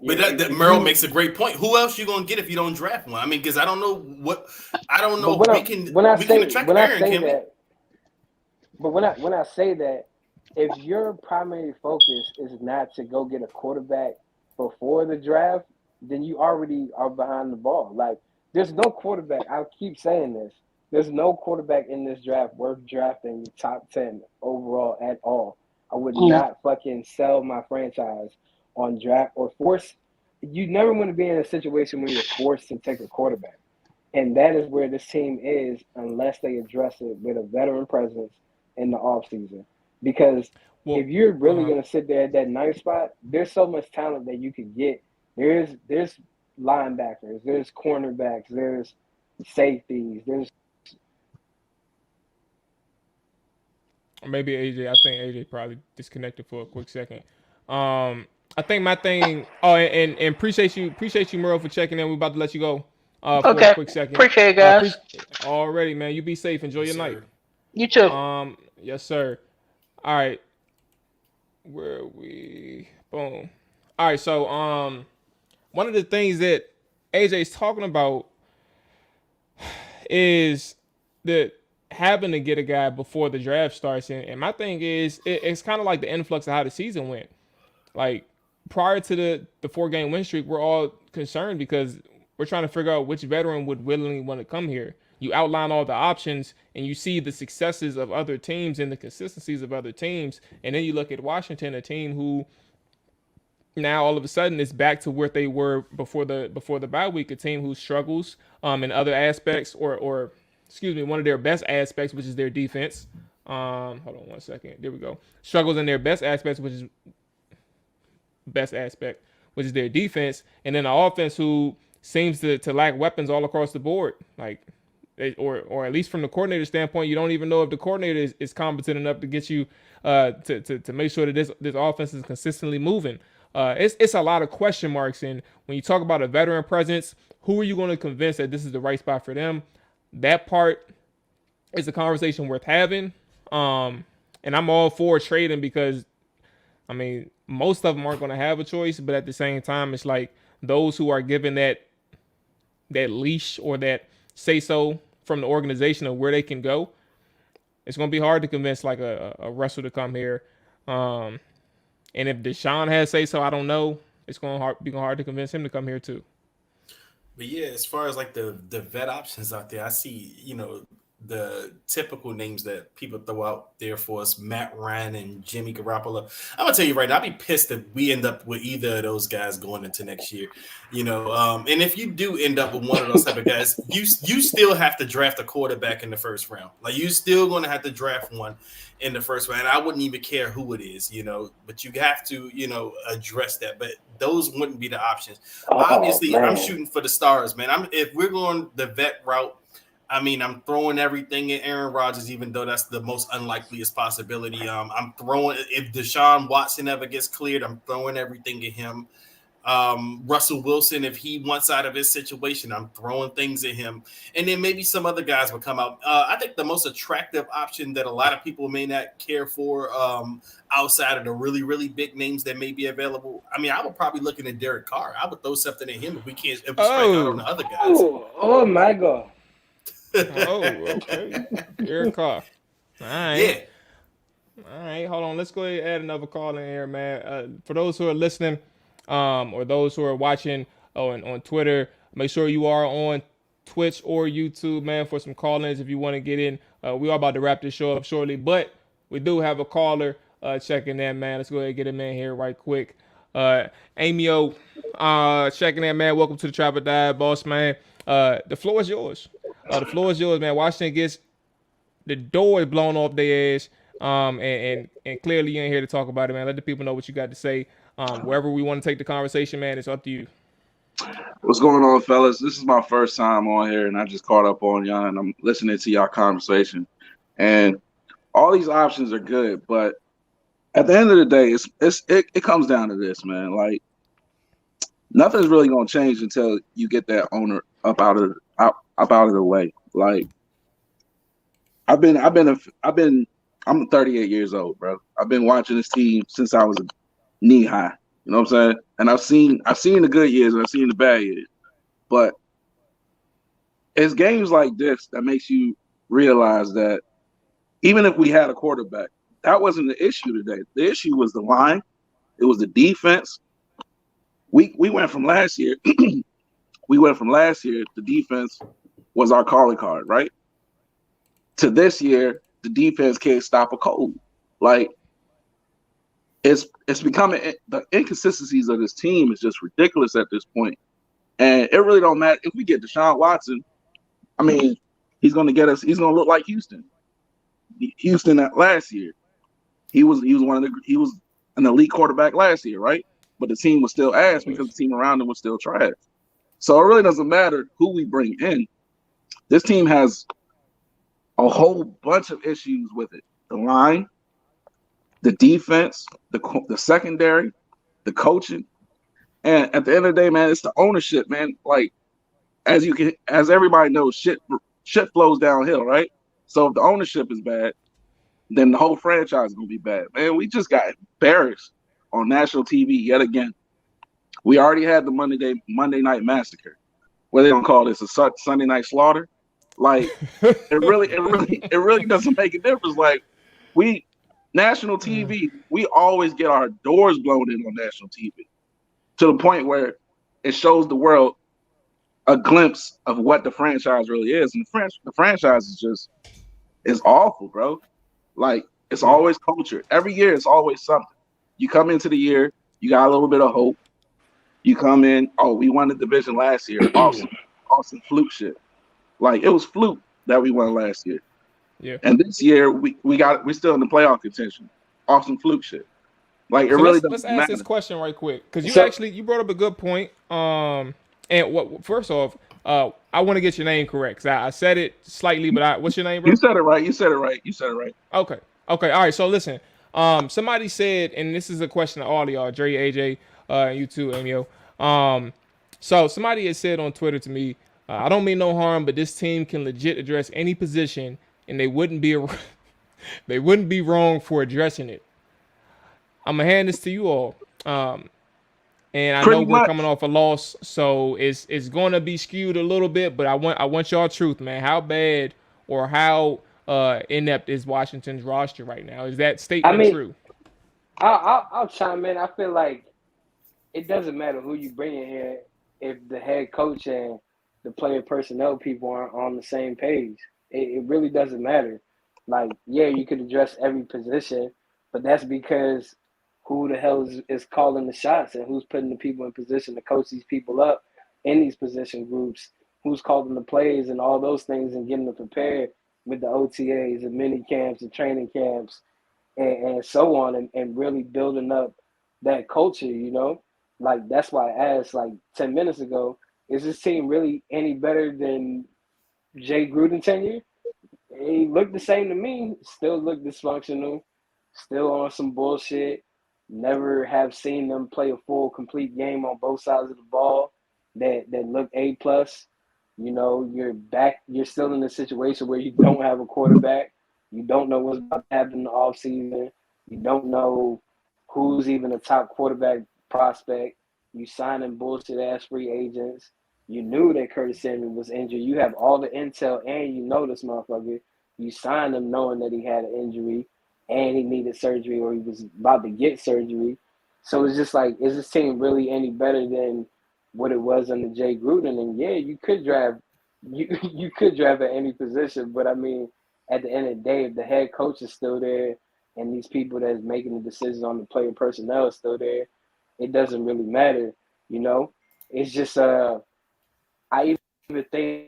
But that Merle makes a great point. Who else you gonna get if you don't draft one? I mean, because I don't know. When I say that, if your primary focus is not to go get a quarterback before the draft, then you already are behind the ball. Like, there's no quarterback. I keep saying this. There's no quarterback in this draft worth drafting top 10 overall at all. I would not fucking sell my franchise on draft or force. You never want to be in a situation where you're forced to take a quarterback. And that is where this team is unless they address it with a veteran presence in the offseason. Because Well, if you're really uh-huh. going to sit there at that ninth spot, there's so much talent that you could get. There's linebackers, there's cornerbacks, there's safeties, there's Maybe AJ. I think AJ probably disconnected for a quick second. I think my thing. Oh, and appreciate you, Merle, for checking in. We're about to let you go. For a Okay. quick second. Appreciate it, guys. Already, man. You be safe. Enjoy Yes, your night. sir. You too. Yes, sir. All right. Where are we? Boom. All right. So, one of the things that AJ's talking about is that having to get a guy before the draft starts. And my thing is, it's kind of like the influx of how the season went. Like prior to the 4 game win streak, we're all concerned because we're trying to figure out which veteran would willingly want to come here. You outline all the options and you see the successes of other teams and the consistencies of other teams, and then you look at Washington, a team who now all of a sudden is back to where they were before the bye week, a team who struggles in other aspects, or excuse me, one of their best aspects, which is their defense. Hold on one second. There we go. Struggles in their best aspects, which is their defense, and then the offense who seems to lack weapons all across the board. Like, or at least from the coordinator standpoint, you don't even know if the coordinator is competent enough to get you to make sure that this offense is consistently moving. It's a lot of question marks, and when you talk about a veteran presence, who are you going to convince that this is the right spot for them? That part is a conversation worth having. And I'm all for trading because, I mean, most of them aren't going to have a choice, but at the same time, it's like those who are given that leash or that say so from the organization of where they can go, it's going to be hard to convince like a Russell to come here. And if Deshaun has say so, I don't know. It's going to be hard to convince him to come here too. But yeah, as far as like the vet options out there, I see, the typical names that people throw out there for us, Matt Ryan and Jimmy Garoppolo. I'm gonna tell you right now, I'd be pissed if we end up with either of those guys going into next year. And if you do end up with one of those type of guys, you still have to draft a quarterback in the first round. Like, you still gonna have to draft one in the first round. And I wouldn't even care who it is, but you have to, address that. But those wouldn't be the options. Obviously, man. I'm shooting for the stars, man. If we're going the vet route, I mean, I'm throwing everything at Aaron Rodgers, even though that's the most unlikeliest possibility. I'm throwing, if Deshaun Watson ever gets cleared, I'm throwing everything at him. Russell Wilson, if he wants out of his situation, I'm throwing things at him. And then maybe some other guys will come out. I think the most attractive option that a lot of people may not care for, outside of the really, really big names that may be available, I mean, I would probably looking at Derek Carr. I would throw something at him if we strike out on the other guys. Oh my God. Oh, okay. Derek Carr. All right. Yeah. All right. Hold on. Let's go ahead and add another call in here, man. For those who are listening, or those who are watching on Twitter, make sure you are on Twitch or YouTube, man, for some call-ins if you want to get in. We are about to wrap this show up shortly, but we do have a caller checking in, man. Let's go ahead and get him in here right quick. Amio, checking in, man. Welcome to the Trap or Die, boss, man. The floor is yours. The floor is yours, man. Washington gets the door blown off their ass. And clearly you ain't here to talk about it, man. Let the people know what you got to say. Wherever we want to take the conversation, man, it's up to you. What's going on, fellas? This is my first time on here, and I just caught up on y'all, and I'm listening to y'all conversation. And all these options are good, but at the end of the day, it comes down to this, man. Like, nothing's really gonna change until you get that owner up out of the way. Like, I'm 38 years old, bro. I've been watching this team since I was knee high. You know what I'm saying? And I've seen the good years and I've seen the bad years. But it's games like this that makes you realize that even if we had a quarterback, that wasn't the issue today. The issue was the line. It was the defense. We went from last year. The defense was our calling card, right? To this year, the defense can't stop a cold. Like, it's becoming, the inconsistencies of this team is just ridiculous at this point. And it really don't matter if we get Deshaun Watson. I mean, he's going to get us. He's going to look like Houston. Houston last year, he was an elite quarterback last year, right? But the team was still ass because the team around him was still trash. So it really doesn't matter who we bring in. This team has a whole bunch of issues with it: the line, the defense, the secondary, the coaching, and at the end of the day, man, it's the ownership, man. Like as everybody knows, shit flows downhill, right? So if the ownership is bad, then the whole franchise is gonna be bad. Man, we just got embarrassed on national TV yet again. We already had the Monday Night Massacre. What are they gonna call this? A Sunday Night Slaughter? Like it really doesn't make a difference. Like national TV, we always get our doors blown in on national TV to the point where it shows the world a glimpse of what the franchise really is. And the franchise is awful, bro. Like it's always culture. Every year it's always something. You come into the year, you got a little bit of hope. You come in, oh, we won the division last year. Awesome fluke shit. Like it was fluke that we won last year. Yeah. And this year we're still in the playoff contention. Awesome fluke shit. Like it So really let's doesn't ask matter. this question right quick because So- you brought up a good point. And first off, I want to get your name correct because I said it slightly, but what's your name, bro? You said it right. Okay. All right. So listen, somebody said, and this is a question to all of y'all, Dre, AJ, you too, Emio. So somebody had said on Twitter to me, I don't mean no harm, but this team can legit address any position, and they wouldn't be wrong for addressing it. I'm gonna hand this to you all. And I know we're coming off a loss, so it's going to be skewed a little bit. But I want y'all truth, man. How bad or how inept is Washington's roster right now? Is that statement true? I'll chime in. I feel like it doesn't matter who you bring in here if the head coach and the player personnel people aren't on the same page. It really doesn't matter. Like, yeah, you could address every position, but that's because who the hell is calling the shots and who's putting the people in position to coach these people up in these position groups, who's calling the plays and all those things and getting them prepared with the OTAs, the mini camps, the training camps, and so on, and really building up that culture, you know? Like, that's why I asked, like, 10 minutes ago, is this team really any better than Jay Gruden tenure? He looked the same to me, still looked dysfunctional, still on some bullshit. Never have seen them play a full, complete game on both sides of the ball that look A+. You know, you're still in a situation where you don't have a quarterback. You don't know what's about to happen in the offseason. You don't know who's even a top quarterback prospect. You signing bullshit-ass free agents. You knew that Curtis Samuel was injured. You have all the intel, and you know this motherfucker. You signed him knowing that he had an injury and he needed surgery or he was about to get surgery. So it's just like, is this team really any better than what it was under Jay Gruden? And yeah, you could draft at any position, but I mean, at the end of the day, if the head coach is still there and these people that's making the decisions on the player personnel is still there, it doesn't really matter, you know? It's just I even think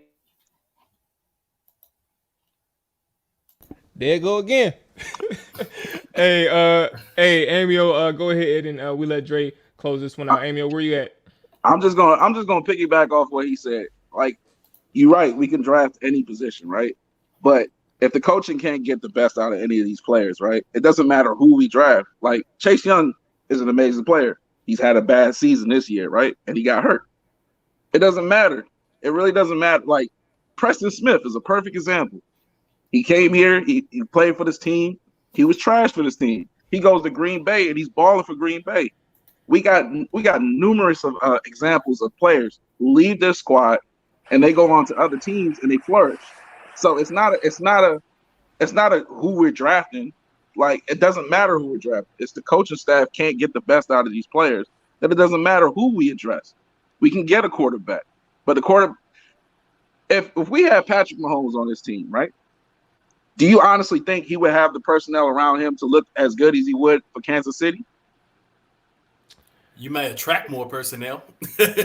There you go again. Hey, Amio, go ahead and we let Dre close this one out. Amio, where you at? I'm just gonna piggyback off what he said. Like, you're right, we can draft any position, right? But if the coaching can't get the best out of any of these players, right? It doesn't matter who we draft. Like, Chase Young is an amazing player. He's had a bad season this year, right? And he got hurt. It doesn't matter. It really doesn't matter. Like, Preston Smith is a perfect example. He came here, he played for this team. He was trash for this team. He goes to Green Bay and he's balling for Green Bay. We got numerous of examples of players who leave their squad and they go on to other teams and they flourish. So it's not a who we're drafting. Like, it doesn't matter who we're drafting. It's the coaching staff can't get the best out of these players. That it doesn't matter who we address. We can get a quarterback, but if we had Patrick Mahomes on this team, right? Do you honestly think he would have the personnel around him to look as good as he would for Kansas City? You may attract more personnel.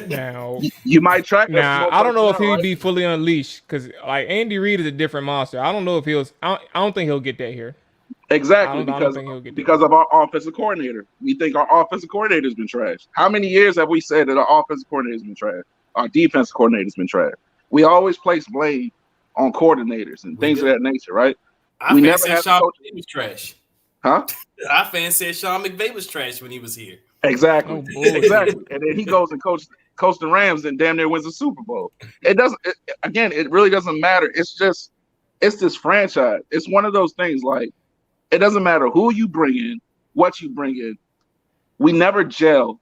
Now, You might track us now more I don't know if personnel, he'd right? be fully unleashed because like Andy Reid is a different monster. I don't know if he'll. I don't think he'll get that here. Exactly, I don't think he'll get that. because of our offensive coordinator. We think our offensive coordinator's been trash. How many years have we said that our offensive coordinator's been trash? Our defensive coordinator's been trash. We always place blame on coordinators and We things of do. that nature, right? Our We fans never said had the Sean coach, McVay was trash. huh? Our fans said Sean McVay was trash when he was here. Exactly, Oh bullshit. exactly. And then he goes and coach the Rams and damn near wins the Super Bowl. It doesn't. Again, it really doesn't matter. It's this franchise. It's one of those things like it doesn't matter who you bring in, what you bring in. We never gel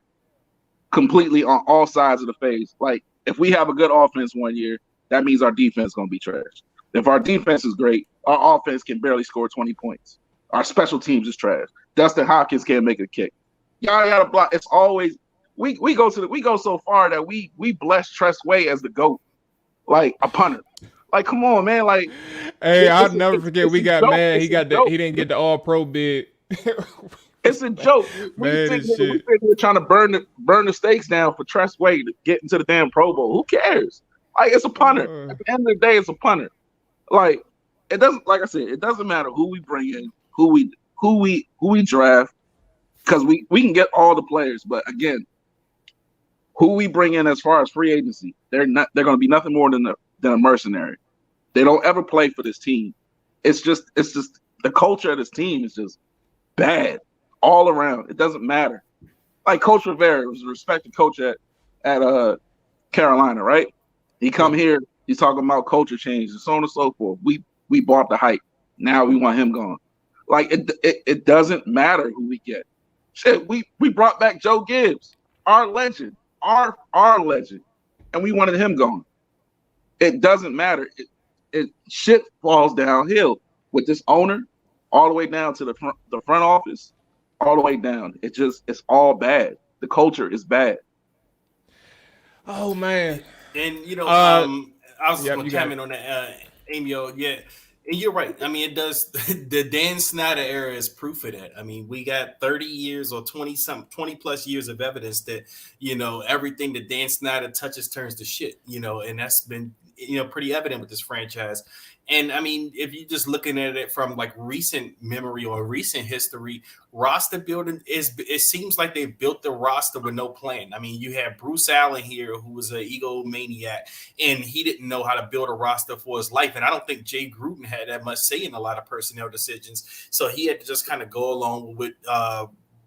completely on all sides of the face. Like if we have a good offense one year, that means our defense is gonna be trash. If our defense is great, our offense can barely score 20 points. Our special teams is trash. Dustin Hopkins can't make a kick. Y'all gotta block. It's always we go so far that we bless Tressway as the GOAT, like a punter. Like, come on, man. Like, Hey, I'll never forget. We a got joke. mad. It's He a got the. joke. He didn't get the All Pro bid. It's a joke. We Man, think this shit. we're trying to burn the stakes down for Tressway to get into the damn Pro Bowl. Who cares? Like, it's a punter. At the end of the day, it's a punter. Like, it doesn't. Like I said, it doesn't matter who we bring in, who we draft, because we can get all the players. But again, who we bring in as far as free agency, they're going to be nothing more than a mercenary. They don't ever play for this team. It's just the culture of this team is just bad all around. It doesn't matter. Like Coach Rivera was a respected coach at Carolina, right? He come here, he's talking about culture change and so on and so forth. We bought the hype. Now we want him gone. Like it doesn't matter who we get. Shit, we brought back Joe Gibbs, our legend, our legend, and we wanted him gone. It doesn't matter. It shit falls downhill with this owner, all the way down to the front office, all the way down. It's all bad. The culture is bad. Oh man. And I was just Yep, going you to got comment on that, Emil. Yeah, and you're right. I mean, it does. The Dan Snyder era is proof of that. I mean, we got 30 years or 20 plus years of evidence that everything that Dan Snyder touches turns to shit. And that's been pretty evident with this franchise. And I mean, if you're just looking at it from like recent memory or recent history, roster building it seems like they built the roster with no plan. I mean, you have Bruce Allen here, who was an egomaniac, and he didn't know how to build a roster for his life. And I don't think Jay Gruden had that much say in a lot of personnel decisions. So he had to just kind of go along with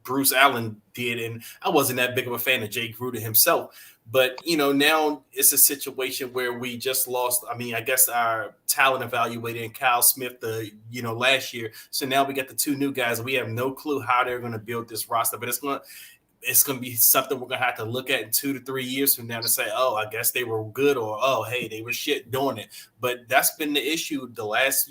Bruce Allen did. And I wasn't that big of a fan of Jay Gruden himself. But, now it's a situation where we just lost. I mean, I guess our talent evaluator and Kyle Smith, last year. So now we got the two new guys. We have no clue how they're going to build this roster, but it's going to be something we're going to have to look at in 2 to 3 years from now to say, oh, I guess they were good, or, oh, hey, they were shit doing it. But that's been the issue the last,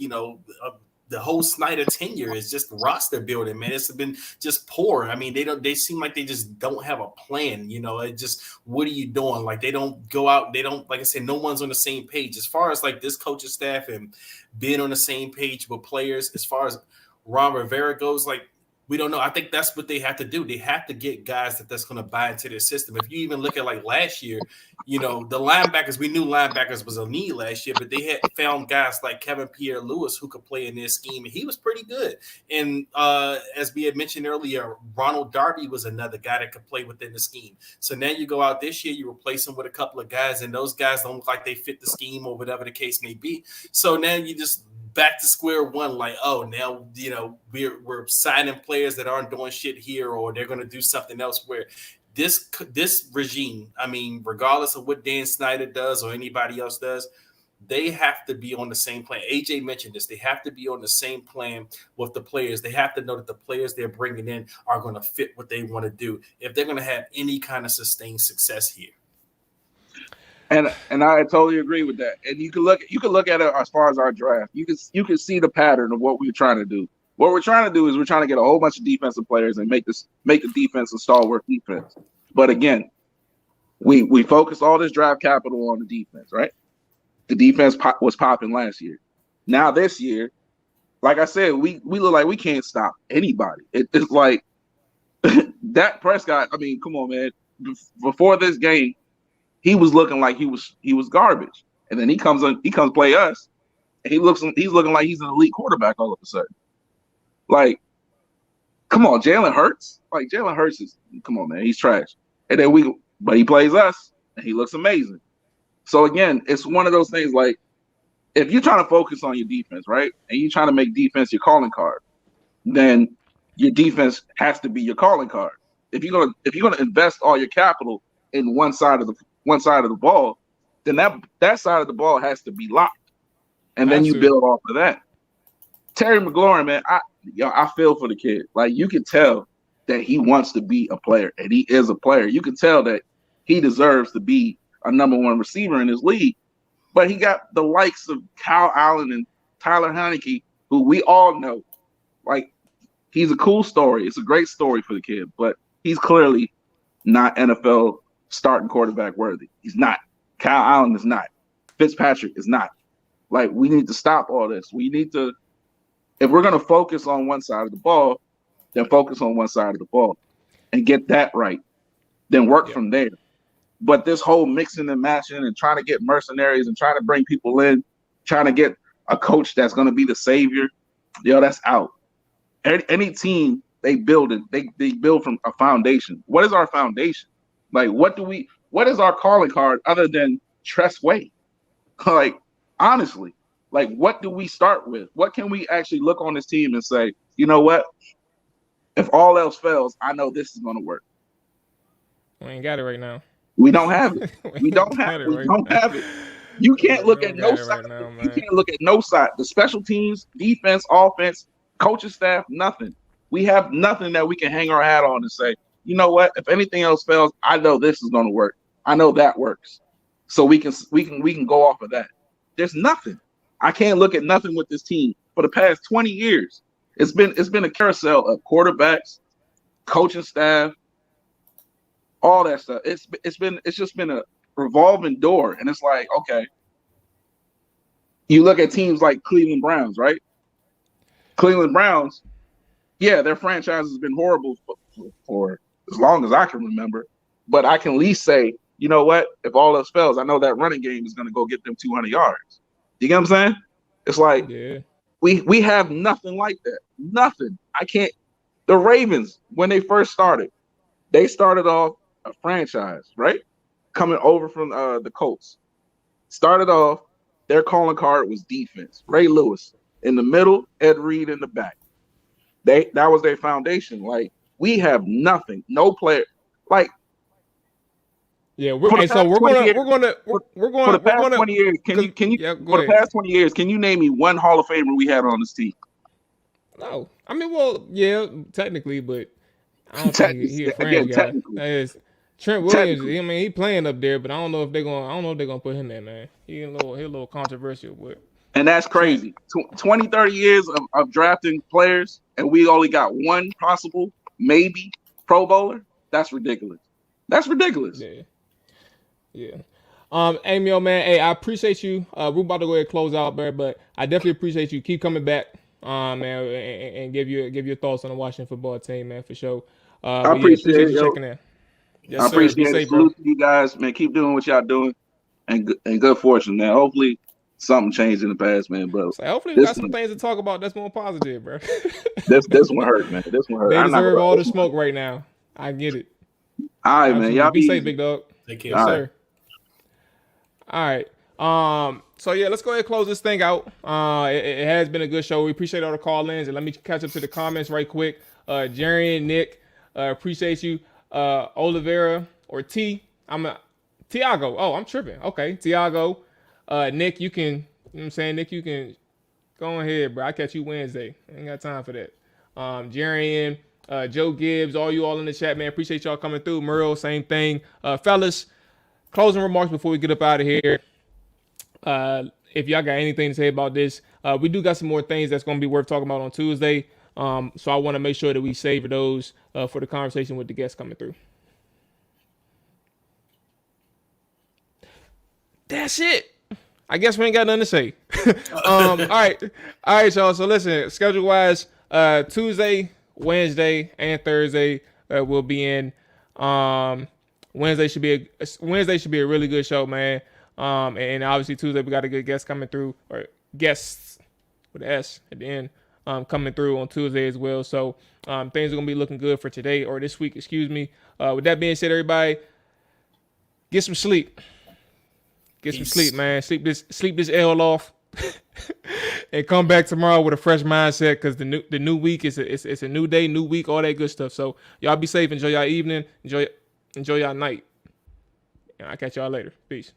the whole Snyder tenure is just roster building, man. It's been just poor. I mean, they seem like they just don't have a plan. It just, what are you doing? Like, they don't go out. They don't, like I said, no one's on the same page as far as like this coaching staff and being on the same page with players. As far as Ron Rivera goes, like, we don't know. I think that's what they have to do. They have to get guys that's going to buy into their system. If you even look at like last year, the linebackers, we knew linebackers was a need last year, but they had found guys like Kevin Pierre-Louis who could play in their scheme, and he was pretty good. And as we had mentioned earlier, Ronald Darby was another guy that could play within the scheme. So now you go out this year, you replace them with a couple of guys, and those guys don't look like they fit the scheme or whatever the case may be. So now you just back to square one, like, oh, now we're signing players that aren't doing shit here, or they're going to do something else. Where this regime, I mean, regardless of what Dan Snyder does or anybody else does, they have to be on the same plan. AJ mentioned this. They have to be on the same plan with the players. They have to know that the players they're bringing in are going to fit what they want to do if they're going to have any kind of sustained success here. And I totally agree with that. And you can look at it as far as our draft. You can see the pattern of what we're trying to do. What we're trying to do is we're trying to get a whole bunch of defensive players and make the defense a stalwart defense. But again, we focus all this draft capital on the defense, right? The defense was popping last year. Now this year, like I said, we look like we can't stop anybody. It's like Dak Prescott, I mean, come on, man. Before this game, he was looking like he was garbage. And then he comes play us, and he's looking like he's an elite quarterback all of a sudden. Like, come on, Jalen Hurts. Like Jalen Hurts is, come on, man, he's trash. And then but he plays us, and he looks amazing. So again, it's one of those things like, if you're trying to focus on your defense, right, and you're trying to make defense your calling card, then your defense has to be your calling card. If you're gonna invest all your capital in one side of the ball, then that side of the ball has to be locked, and then you build off of that. Terry McLaurin, man, I feel for the kid. Like, you can tell that he wants to be a player, and he is a player. You can tell that he deserves to be a number one receiver in his league. But he got the likes of Kyle Allen and Tyler Heineke, who we all know. Like, he's a cool story. It's a great story for the kid, but he's clearly not NFL starting quarterback worthy. He's not. Kyle Allen is not. Fitzpatrick is not. Like, we need to stop all this. We need to, if we're going to focus on one side of the ball, then focus on one side of the ball and get that right. Then work from there. But this whole mixing and matching and trying to get mercenaries and trying to bring people in, trying to get a coach that's going to be the savior, that's out. Any team, they build it. They build from a foundation. What is our foundation? Like, what is our calling card other than Tress Way? Like, honestly, like, what do we start with? What can we actually look on this team and say, you know what? If all else fails, I know this is going to work. We ain't got it right now. We don't have it. We don't have it. You can't look at no side. You can't look at no side. The special teams, defense, offense, coaching staff, nothing. We have nothing that we can hang our hat on and say, you know what? If anything else fails, I know this is going to work. I know that works. So we can go off of that. There's nothing. I can't look at nothing with this team for the past 20 years. It's been a carousel of quarterbacks, coaching staff, all that stuff. It's just been a revolving door, and it's like, okay. You look at teams like Cleveland Browns, right? Cleveland Browns, yeah, their franchise has been horrible for as long as I can remember. But I can at least say, you know what? If all else fails, I know that running game is going to go get them 200 yards. You get what I'm saying? It's like, we have nothing like that. Nothing. I can't. The Ravens, when they first started, they started off a franchise, right? Coming over from the Colts. Started off, their calling card was defense. Ray Lewis in the middle, Ed Reed in the back. That was their foundation. Like, we have nothing, no player. Like, yeah, we're going to for the past 20 years. For the past 20 years, can you name me one Hall of Famer we had on this team? No, I mean, well, yeah, technically, but I don't think he's a fringe guy. That is Trent Williams. I mean, he playing up there, but I don't know if they're gonna put him there, man. He's a little controversial, but. And that's crazy. 20, 30 years of drafting players, and we only got one possible, maybe, Pro Bowler. That's ridiculous. That's ridiculous. Yeah. Amy, man, hey, I appreciate you. We're about to go ahead and close out, man, but I definitely appreciate you. Keep coming back, man, and give your thoughts on the Washington football team, man, for sure. I appreciate you checking in. Yes, I appreciate it. Salute to you guys, man. Keep doing what y'all doing, and good fortune, man. Hopefully, something changed in the past, man. But so hopefully, we got some things to talk about that's more positive, bro. this one hurt, man. This one hurt. They deserve all the smoke right now. I get it. All right, man. Y'all be safe, big dog. Take care, yes, sir. All right. So yeah, let's go ahead and close this thing out. It has been a good show. We appreciate all the call-ins, and let me catch up to the comments right quick. Jerry and Nick, appreciate you. Oliveira or Tiago. Oh, I'm tripping. Okay, Tiago. Nick, you can. You know what I'm saying? Nick, you can go ahead, bro. I catch you Wednesday. I ain't got time for that. Jerry and Joe Gibbs, all in the chat, man. Appreciate y'all coming through. Merle, same thing. Fellas, closing remarks before we get up out of here. If y'all got anything to say about this, we do got some more things that's going to be worth talking about on Tuesday. So I want to make sure that we savor those for the conversation with the guests coming through. That's it. I guess we ain't got nothing to say. All right, y'all. So listen, schedule-wise, Tuesday, Wednesday, and Thursday, we'll be in. Wednesday should be a really good show, man. And obviously Tuesday we got a good guest coming through, or guests with an S at the end, coming through on Tuesday as well. So things are gonna be looking good for today, or this week, excuse me. With that being said, everybody, get some sleep. Get some sleep, man. Sleep this L off, and come back tomorrow with a fresh mindset. Because the new week is it's a new day, new week, all that good stuff. So y'all be safe. Enjoy y'all evening. Enjoy y'all night. I'll catch y'all later. Peace.